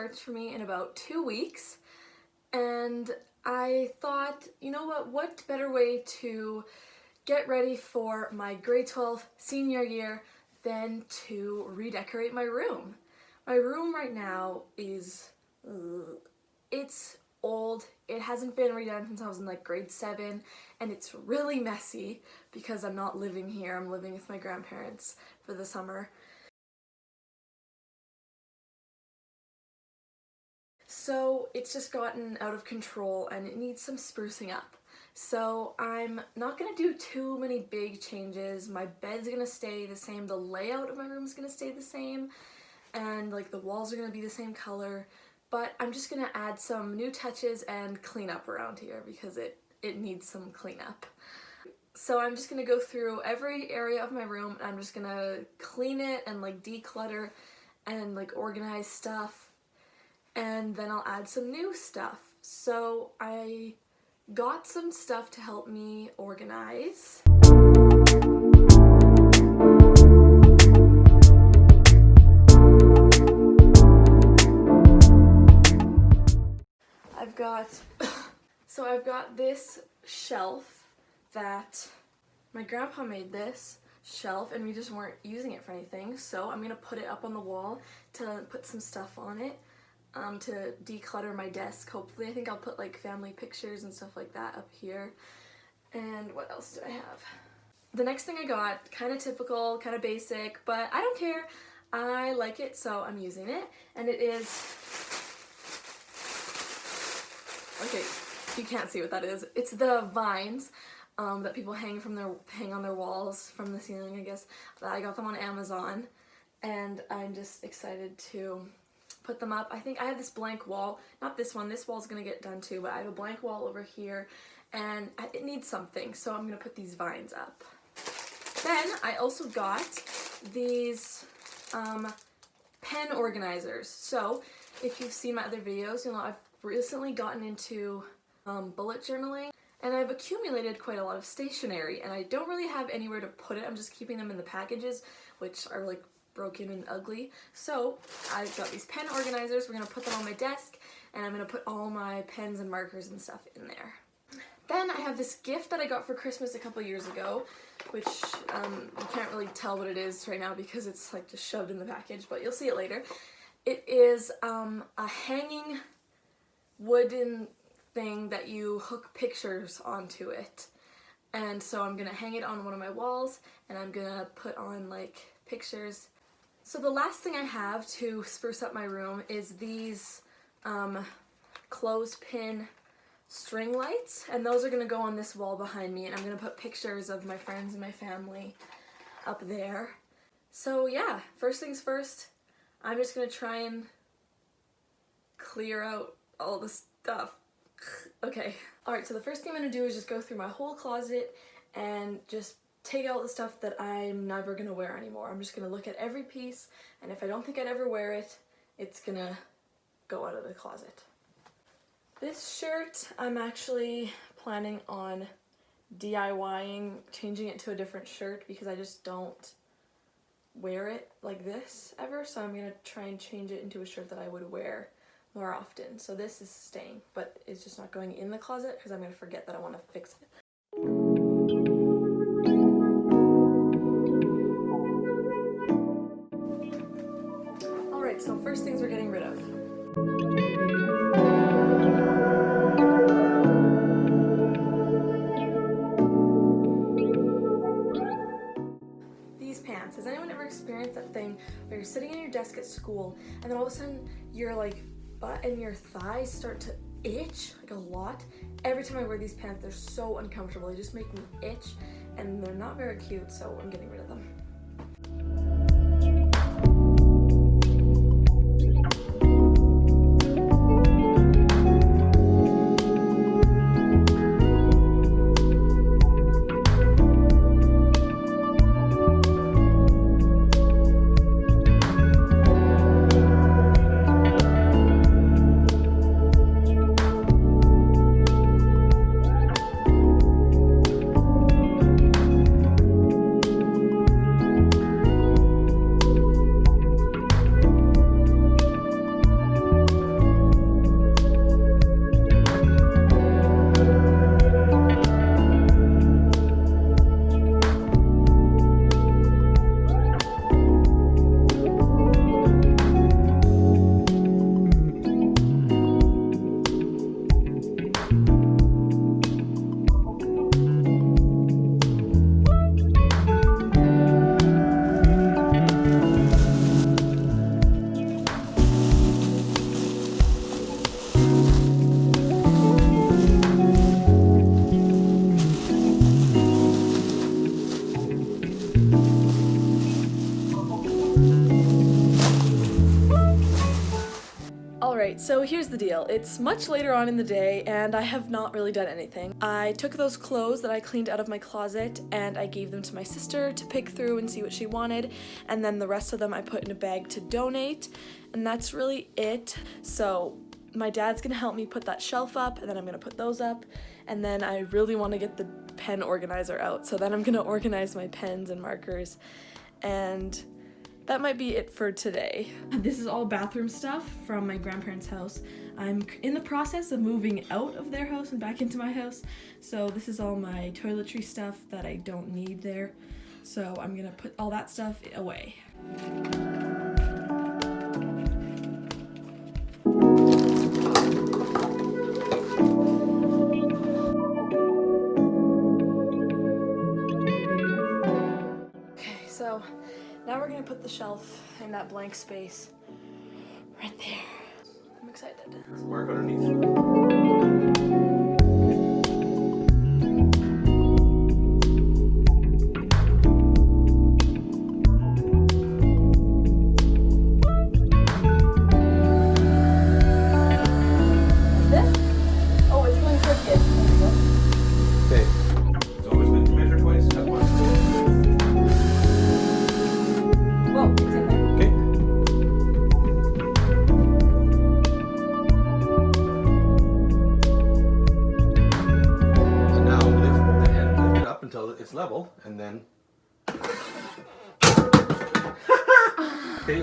starts for me in about 2 weeks, and I thought, you know what better way to get ready for my grade 12 senior year than to redecorate my room. My room right now is, it's old. It hasn't been redone since I was in like grade 7, and it's really messy because I'm not living here. I'm living with my grandparents for the summer. So it's just gotten out of control and it needs some sprucing up. So I'm not gonna do too many big changes. My bed's gonna stay the same, the layout of my room is gonna stay the same, and like the walls are gonna be the same color, but I'm just gonna add some new touches and clean up around here because it needs some cleanup. So I'm just gonna go through every area of my room and I'm just gonna clean it and like declutter and like organize stuff, and then I'll add some new stuff. So I got some stuff to help me organize. I've got this shelf that my grandpa made, this shelf, and we just weren't using it for anything, so I'm gonna put it up on the wall to put some stuff on it. To declutter my desk, hopefully. I think I'll put like family pictures and stuff like that up here. And what else do I have? The next thing I got, kind of typical, kind of basic, but I don't care. I like it, so I'm using it. And it is, okay, you can't see what that is. It's the vines that people hang on their walls from the ceiling, I guess. I got them on Amazon, and I'm just excited to put them up. I think I have this blank wall, not this one, this wall's gonna get done too, but I have a blank wall over here and it needs something, so I'm gonna put these vines up. Then I also got these pen organizers. So if you've seen my other videos, you'll know I've recently gotten into bullet journaling, and I've accumulated quite a lot of stationery and I don't really have anywhere to put it. I'm just keeping them in the packages, which are like broken and ugly. So I've got these pen organizers. We're gonna put them on my desk and I'm gonna put all my pens and markers and stuff in there. Then I have this gift that I got for Christmas a couple years ago, which you can't really tell what it is right now because it's like just shoved in the package, but you'll see it later. It is a hanging wooden thing that you hook pictures onto it. And so I'm gonna hang it on one of my walls and I'm gonna put on like pictures. So the last thing I have to spruce up my room is these clothespin string lights, and those are going to go on this wall behind me, and I'm going to put pictures of my friends and my family up there. So yeah, first things first, I'm just going to try and clear out all the stuff. Okay. Alright, so the first thing I'm going to do is just go through my whole closet and just take out the stuff that I'm never gonna wear anymore. I'm just gonna look at every piece, and if I don't think I'd ever wear it, it's gonna go out of the closet. This shirt, I'm actually planning on DIYing, changing it to a different shirt because I just don't wear it like this ever, so I'm gonna try and change it into a shirt that I would wear more often. So this is staying, but it's just not going in the closet because I'm gonna forget that I want to fix it. So first things we're getting rid of. These pants. Has anyone ever experienced that thing where you're sitting at your desk at school and then all of a sudden your like butt and your thighs start to itch like a lot? Every time I wear these pants, they're so uncomfortable. They just make me itch and they're not very cute, so I'm getting rid of them. the deal. It's much later on in the day and I have not really done anything. I took those clothes that I cleaned out of my closet and I gave them to my sister to pick through and see what she wanted, and then the rest of them I put in a bag to donate, and that's really it. So my dad's gonna help me put that shelf up, and then I'm gonna put those up, and then I really want to get the pen organizer out, so then I'm gonna organize my pens and markers, and that might be it for today. This is all bathroom stuff from my grandparents' house. I'm in the process of moving out of their house and back into my house, so this is all my toiletry stuff that I don't need there. So I'm gonna put all that stuff away. Okay, so now we're gonna put the shelf in that blank space right there. I'm excited. Mark underneath. This? Oh, it's going crooked. Okay. It's always good to measure twice at once. Whoa, it's in there. Okay. And now lift the head, lift it up until it's level, and then. Okay.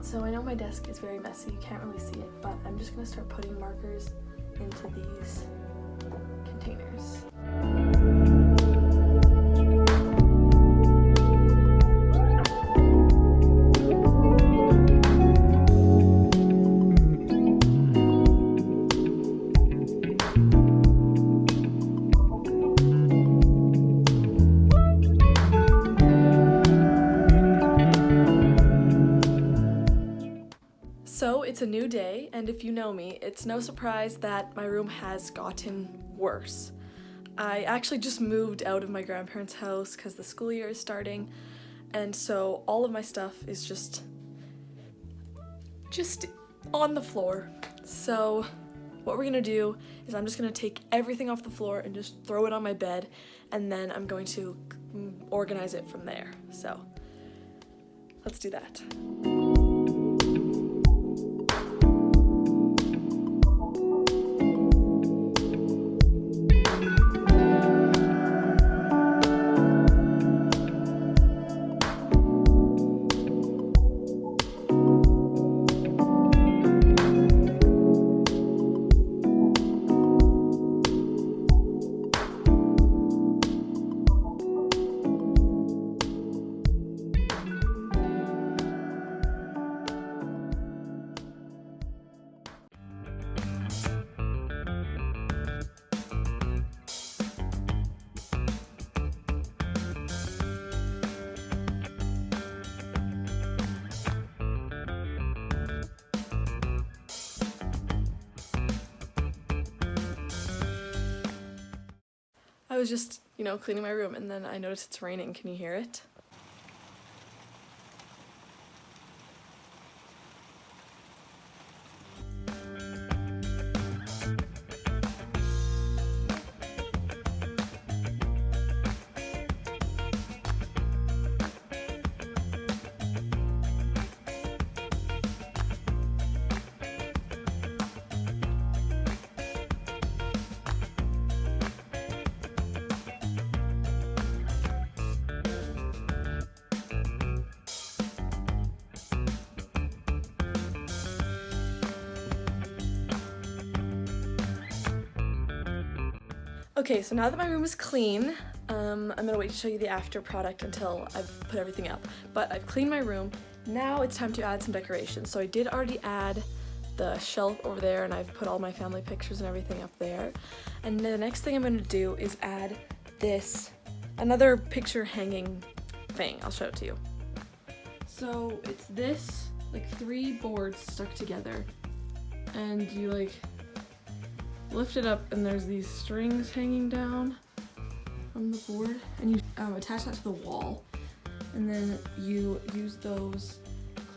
So I know my desk is very messy, you can't really see it, but I'm just gonna start putting markers into these containers. So it's a new day, and if you know me, it's no surprise that my room has gotten worse. I actually just moved out of my grandparents' house because the school year is starting, and so all of my stuff is just on the floor. So what we're gonna do is I'm just gonna take everything off the floor and just throw it on my bed, and then I'm going to organize it from there. So let's do that. I was just, cleaning my room, and then I noticed it's raining. Can you hear it? Okay, so now that my room is clean, I'm gonna wait to show you the after product until I've put everything up. But I've cleaned my room. Now it's time to add some decorations. So I did already add the shelf over there, and I've put all my family pictures and everything up there. And the next thing I'm gonna do is add this, another picture hanging thing. I'll show it to you. So it's this, 3 boards stuck together, and you lift it up and there's these strings hanging down from the board, and you attach that to the wall, and then you use those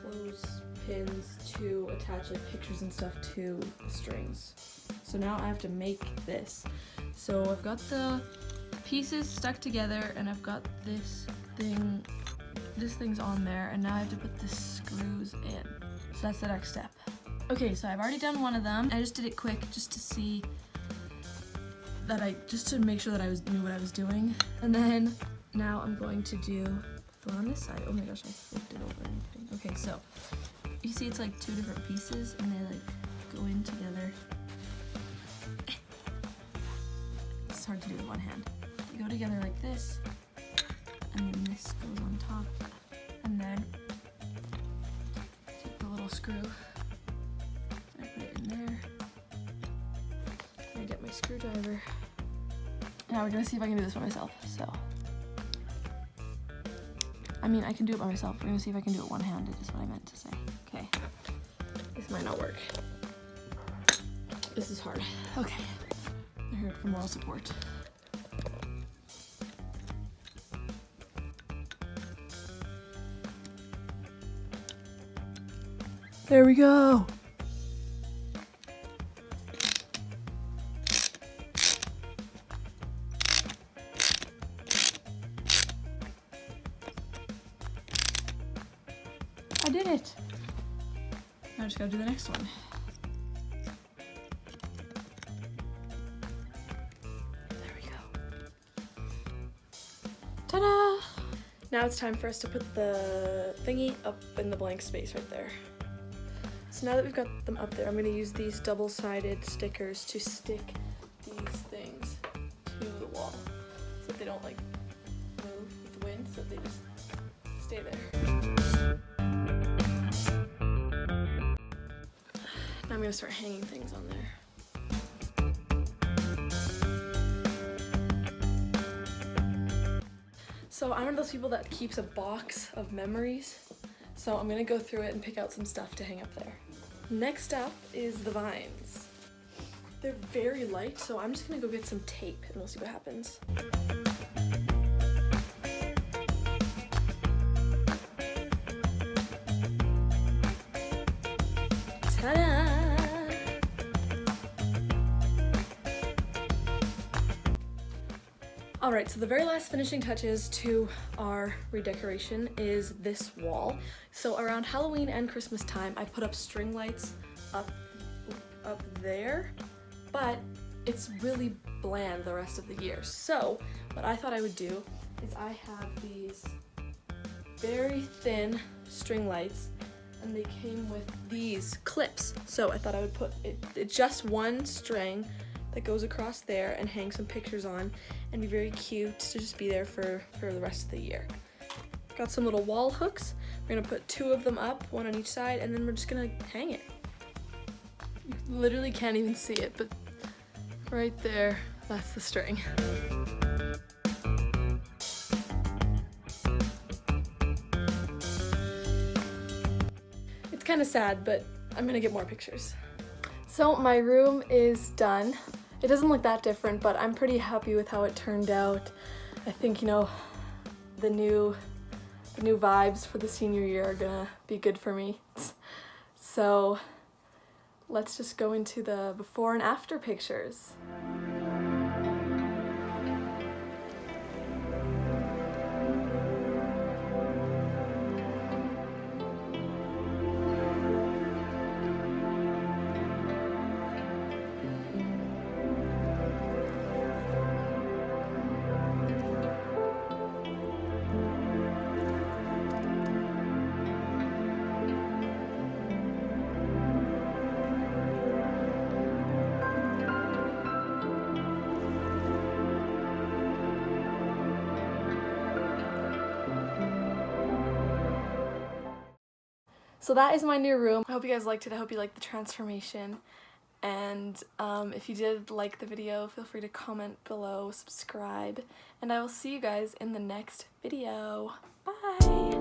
clothespins to attach like pictures and stuff to the strings. So now I have to make this. So I've got the pieces stuck together and I've got this thing's on there, and now I have to put the screws in. So that's the next step. Okay, so I've already done one of them. I just did it quick just to see that just to make sure that I knew what I was doing. And then now I'm going to do the one on this side. Oh my gosh, I flipped it over and everything. Okay, so you see it's like two different pieces and they like go in together. It's hard to do with one hand. They go together like this, and then this goes on top, and then take the little screw, I put it in there, and I get my screwdriver. Now we're gonna see if I can do this by myself, so. I mean, I can do it by myself. We're gonna see if I can do it one-handed, is what I meant to say. Okay, this might not work. This is hard. Okay, I'm here for moral support. There we go. I did it. Now I just gotta do the next one. There we go. Ta-da! Now it's time for us to put the thingy up in the blank space right there. So now that we've got them up there, I'm going to use these double-sided stickers to stick these things to the wall so that they don't like move with the wind, so that they just stay there. Now I'm going to start hanging things on there. So I'm one of those people that keeps a box of memories, so I'm going to go through it and pick out some stuff to hang up there. Next up is the vines. They're very light, so I'm just gonna go get some tape and we'll see what happens. Ta-da! Alright, so the very last finishing touches to our redecoration is this wall. So around Halloween and Christmas time, I put up string lights up there, but it's really bland the rest of the year. So what I thought I would do is I have these very thin string lights, and they came with these clips. So I thought I would put it just one string that goes across there and hang some pictures on and be very cute to just be there for the rest of the year. Got some little wall hooks. We're gonna put two of them up, one on each side, and then we're just gonna hang it. You literally can't even see it, but right there, that's the string. It's kind of sad, but I'm gonna get more pictures. So my room is done. It doesn't look that different, but I'm pretty happy with how it turned out. I think, you know, the new vibes for the senior year are gonna be good for me. So let's just go into the before and after pictures. So that is my new room. I hope you guys liked it. I hope you liked the transformation. And if you did like the video, feel free to comment below, subscribe, and I will see you guys in the next video. Bye!